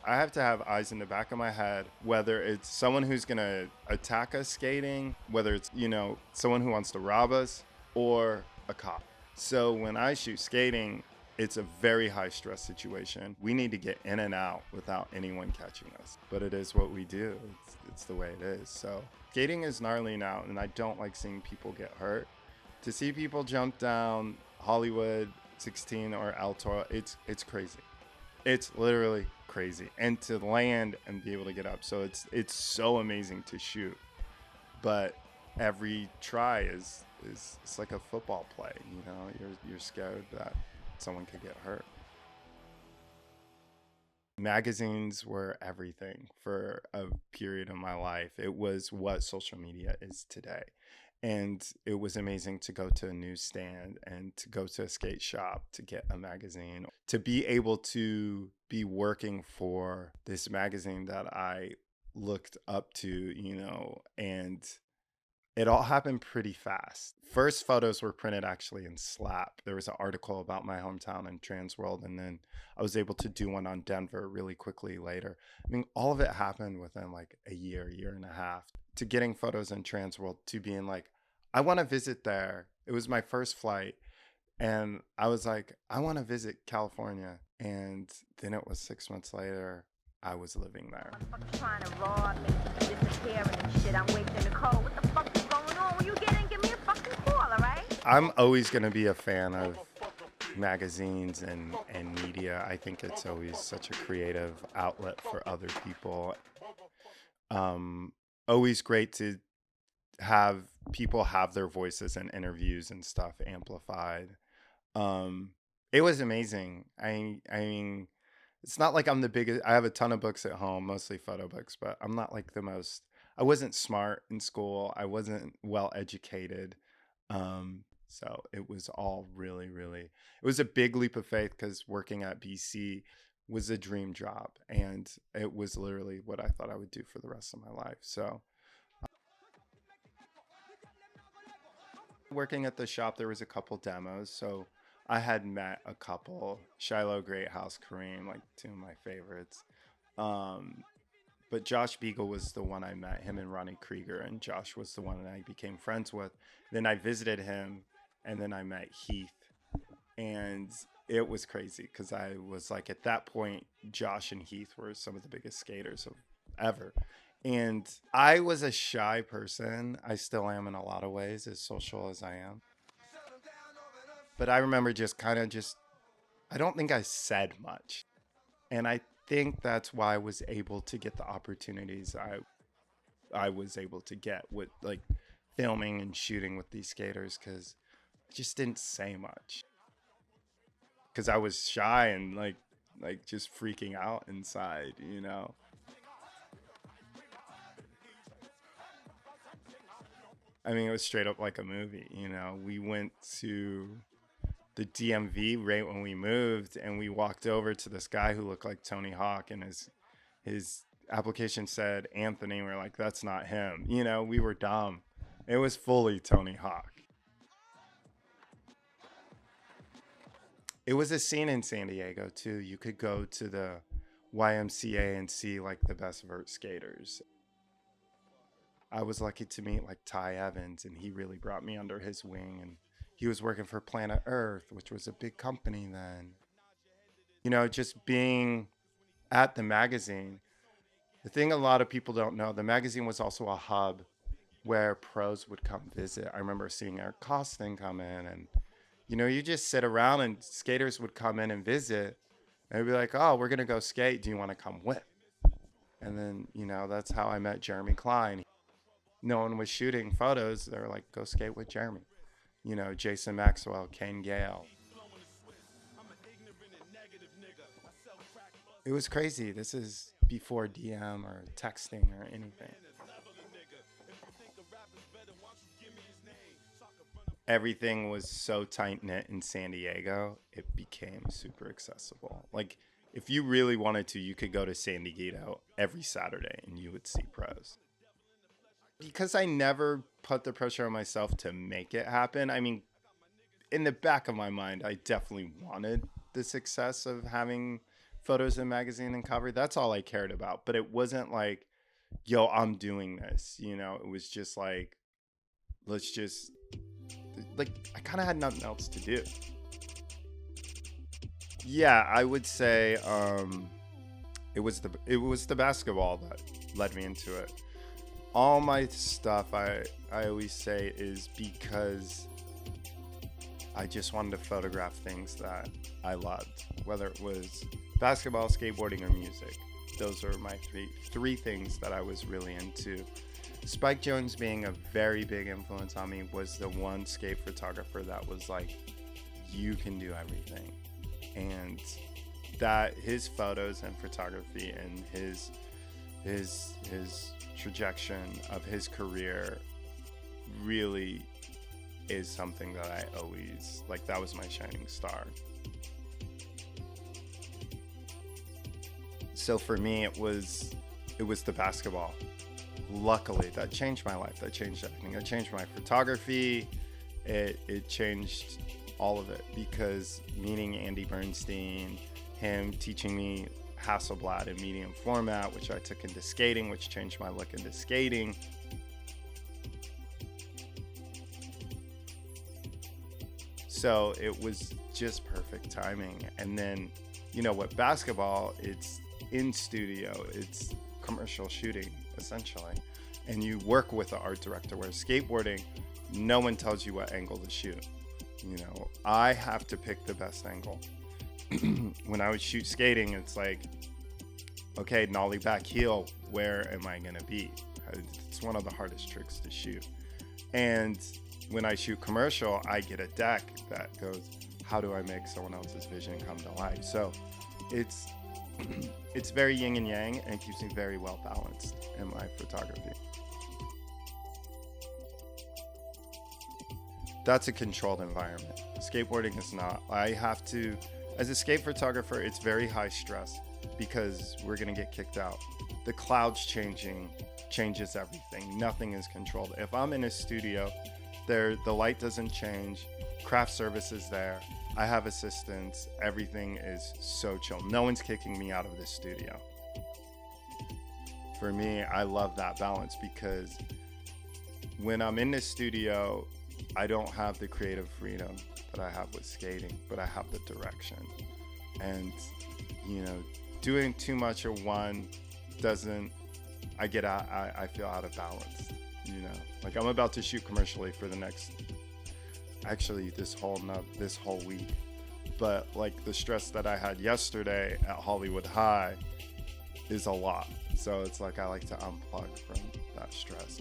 I have to have eyes in the back of my head, whether it's someone who's going to attack us skating, whether it's, someone who wants to rob us, or a cop. So when I shoot skating, it's a very high stress situation. We need to get in and out without anyone catching us. But it is what we do. It's the way it is. So skating is gnarly now, and I don't like seeing people get hurt. To see people jump down Hollywood 16 or El Toro, it's crazy. It's literally crazy. And to land and be able to get up. So it's so amazing to shoot. But every try is it's like a football play, you're scared that someone could get hurt. Magazines were everything for a period of my life. It was what social media is today. And it was amazing to go to a newsstand and to go to a skate shop to get a magazine, to be able to be working for this magazine that I looked up to, and it all happened pretty fast. First photos were printed actually in Slap. There was an article about my hometown in Transworld, and then I was able to do one on Denver really quickly later. I mean, all of it happened within like a year and a half. To getting photos in Transworld, to being like, I want to visit there. It was my first flight. And I was like, I want to visit California. And then it was 6 months later, I was living there. Trying to rob me, disappearing and shit. I'm waiting in the cold. What the fuck is going on? When you get in, give me a fucking call, all right? I'm always going to be a fan of magazines and media. I think it's always such a creative outlet for other people. Always great to have people have their voices and interviews and stuff amplified. It was amazing. I mean, it's not like I'm the biggest. I have a ton of books at home, mostly photo books, but I'm not like the most. I wasn't smart in school. I wasn't well educated. So it was all really, really. It was a big leap of faith because working at BC was a dream job, and it was literally what I thought I would do for the rest of my life. So working at the shop, there was a couple demos. So I had met a couple, Shiloh Greathouse, Kareem, like two of my favorites. But Josh Beagle was the one I met, him and Ronnie Krieger, and Josh was the one that I became friends with. Then I visited him, and then I met Heath, and it was crazy because I was like, at that point, Josh and Heath were some of the biggest skaters of ever. And I was a shy person. I still am in a lot of ways, as social as I am. But I remember I don't think I said much. And I think that's why I was able to get the opportunities I was able to get with like filming and shooting with these skaters, because I just didn't say much. Because I was shy and like just freaking out inside. I mean, it was straight up like a movie. We went to the DMV right when we moved, and we walked over to this guy who looked like Tony Hawk, and his application said Anthony. We're like, that's not him. We were dumb. It was fully Tony Hawk. It was a scene in San Diego too. You could go to the YMCA and see like the best vert skaters. I was lucky to meet like Ty Evans, and he really brought me under his wing, and he was working for Planet Earth, which was a big company then. Just being at the magazine, the thing a lot of people don't know, the magazine was also a hub where pros would come visit. I remember seeing Eric Costin come in, and you just sit around and skaters would come in and visit, and they'd be like, oh, we're gonna go skate, do you want to come with? And then that's how I met Jeremy Klein. No one was shooting photos. They were like, go skate with Jeremy. Jason Maxwell, Kane Gale. It was crazy. This is before DM or texting or anything. Everything was so tight knit in San Diego, it became super accessible. Like, if you really wanted to, you could go to San Diego every Saturday and you would see pros. Because I never put the pressure on myself to make it happen. I mean, in the back of my mind, I definitely wanted the success of having photos in magazine and cover. That's all I cared about. But it wasn't like, yo, I'm doing this. You know, it was just like, let's just, like, I kind of had nothing else to do. Yeah, I would say it was the basketball that led me into it. All my stuff, I always say, is because I just wanted to photograph things that I loved, whether it was basketball, skateboarding, or music. Those are my three things that I was really into. Spike Jonze being a very big influence on me was the one skate photographer that was like, you can do everything. And that his photos and photography and his trajectory of his career really is something that I always, like, that was my shining star. So for me, it was the basketball. Luckily, that changed my life. That changed everything. It changed my photography. It changed all of it, because meeting Andy Bernstein, him teaching me Hasselblad in medium format, which I took into skating, which changed my look into skating. So it was just perfect timing. And then, you know, with basketball, it's in studio, it's commercial shooting essentially, and you work with the art director, where skateboarding, no one tells you what angle to shoot. You know, I have to pick the best angle. When I would shoot skating, it's like, okay, nollie back heel, where am I gonna be? It's one of the hardest tricks to shoot. And when I shoot commercial, I get a deck that goes, how do I make someone else's vision come to life? So it's very yin and yang, and it keeps me very well balanced in my photography. That's a controlled environment. Skateboarding is not. I have to, as a skate photographer, it's very high stress, because we're gonna get kicked out. The clouds changes everything. Nothing is controlled. If I'm in a studio, the light doesn't change, craft service is there, I have assistants, everything is so chill. No one's kicking me out of this studio. For me, I love that balance, because when I'm in the studio, I don't have the creative freedom that I have with skating, but I have the direction. And, you know, doing too much of one I feel out of balance, you know. Like, I'm about to shoot commercially for the next, actually this whole week. But like, the stress that I had yesterday at Hollywood High is a lot. So it's like, I like to unplug from that stress.